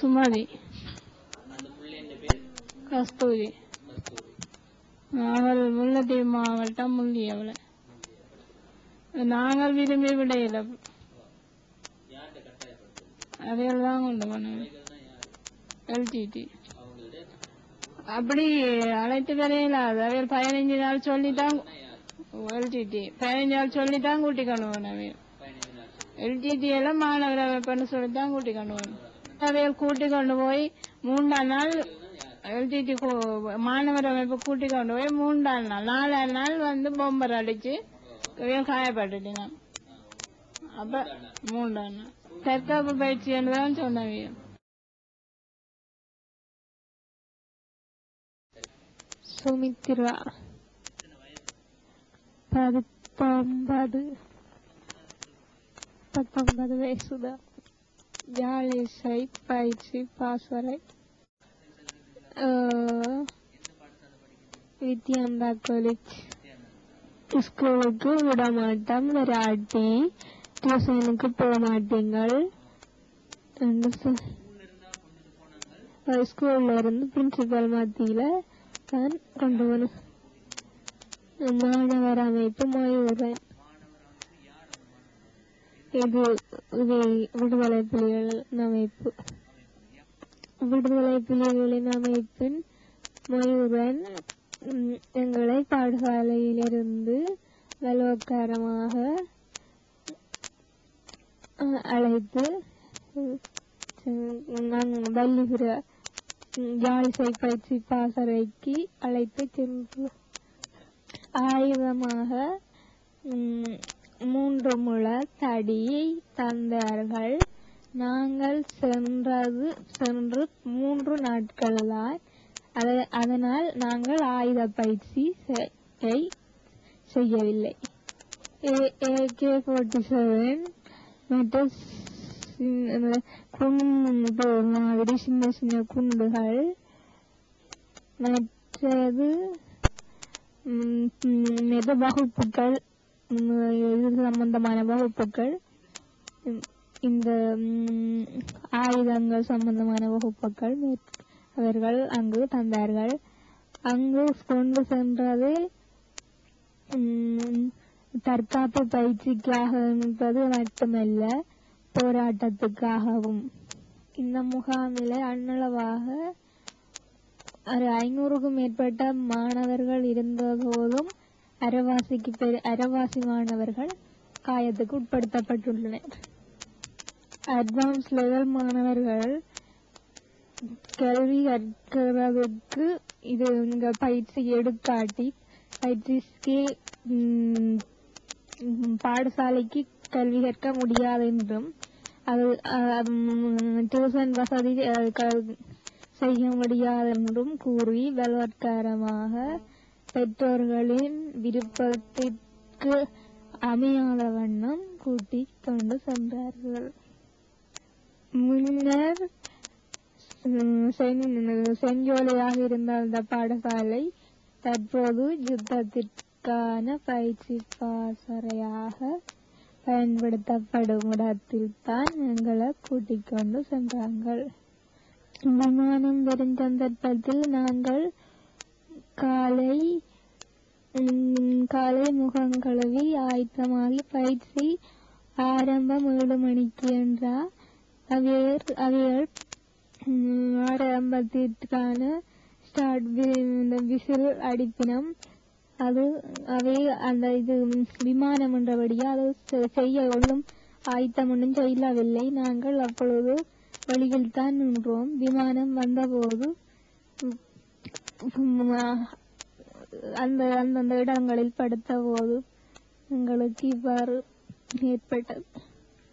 சுமதி. கஸ்தூரி. அவள் முல்லைத்தீவு மாவட்டம் முள்ளி. அவளை நாங்கள் விரும்பி விடையில அவைகள் தான் கொண்டு போனோம். எல்டிடி அப்படி அழைத்து வரையிலாது. அவைகள் 15 நாள் சொல்லித்தான் எல்டிடி 15 நாள் சொல்லித்தான் கூட்டி கொண்டு போனவை. எல்டிடி எல்லாம் மாணவர் அமைப்புன்னு சொல்லித்தான் கூட்டி கொண்டு போனோம். அவைகள் கூட்டி கொண்டு போய் 3ஆம் நாள் எல்டிடி மாணவர் அமைப்பு கூட்டி கொண்டு போய் 3ஆம் நாள் 4ஆம் நாள் வந்து பொம்பர் அடிச்சு காயப்பட்டுட்டேன். அப்ப 3ஆம் நாள் தற்காப்பு பயிற்சி என்றுதான் சொன்னவிய. சுமித்ரா 19 வயசுதான். ஜாலிசை பயிற்சி பாஸ்வரை வித்யாந்தா காலேஜ். ஸ்கூலுக்கு விட மாட்டோம், விராட்டி டியூஷனுக்கு போக மாட்டீங்கள். ஸ்கூல்ல இருந்து பிரின்சிபல் மத்தியில தான் கொண்டு போனோம். மாணவர் அமைப்பு மொழிவுறேன். இது விடுதலை புலிகளின் அமைப்பு. விடுதலை புலிகளின் அமைப்பின் மொழிவுறேன் எங்களை பாடசாலையிலிருந்து பலவத்காரமாக அழைத்து வள்ளிபுர ஜாலிசை பயிற்சி பாசறைக்கு அழைத்து சென்று ஆயுதமாக 3 முழ தடியை தந்தார்கள். நாங்கள் சென்று 3 நாட்கள் தான். அதனால் நாங்கள் ஆயுத பயிற்சி செய்யவில்லை. AK-47 மற்றும் மாதிரி சின்ன சின்ன குண்டுகள், மற்றது வகுப்புகள், இது சம்பந்தமான வகுப்புகள், இந்த ஆயுதங்கள் சம்பந்தமான வகுப்புகள் அவர்கள் அங்கு தந்தார்கள். அங்கு கொண்டு சென்றது தற்காப்பு பயிற்சிக்காக என்பது மட்டுமல்ல, போராட்டத்துக்காகவும். இந்த முகாமில் அன்னளவாக 500க்கும் மேற்பட்ட மாணவர்கள் இருந்த போதும் அரைவாசி மாணவர்கள் காயத்துக்கு உட்படுத்தப்பட்டுள்ளனர். அட்வான்ஸ் லெவல் மாணவர்கள் கல்வி கற்கிறதுக்கு இது இங்க பயிற்சி எடுக்காட்டி பயிற்சிக்கு பாடசாலைக்கு கல்வி கற்க முடியாது என்றும், அது டியூஷன் வசதி செய்ய முடியாது என்றும் கூறி பலவத்காரமாக பெற்றோர்களின் விருப்பத்திற்கு அமையாத வண்ணம் கூட்டிக் கொண்டு சென்றார்கள். முன்னர் செஞ்சோலையாக இருந்த அந்த பாடசாலை தற்போது யுத்தத்திற்கான பயிற்சி பாசறையாக பயன்படுத்தப்படும் இடத்தில் தான் எங்களை கூட்டிக் கொண்டு சென்றார்கள். விமானம் வரும் சந்தர்ப்பத்தில் நாங்கள் காலை முகம் கழுவி ஆயத்தமாகி பயிற்சி ஆரம்பம் 7 மணிக்கு என்றால் அவைகள் ஆரம்பத்திற்கான ஸ்டார்ட் விசில் அடிப்பினம். அது அவை அந்த இது விமானம் என்றபடியா அது செய்ய ஒன்றும் ஆயத்தம் ஒன்றும் செய்யவில்லை. நாங்கள் அப்பொழுது வழியில் தான் நின்றோம். விமானம் வந்தபோது அந்தந்த இடங்களில் படுத்த போது எங்களுக்கு இவ்வாறு ஏற்பட்டது.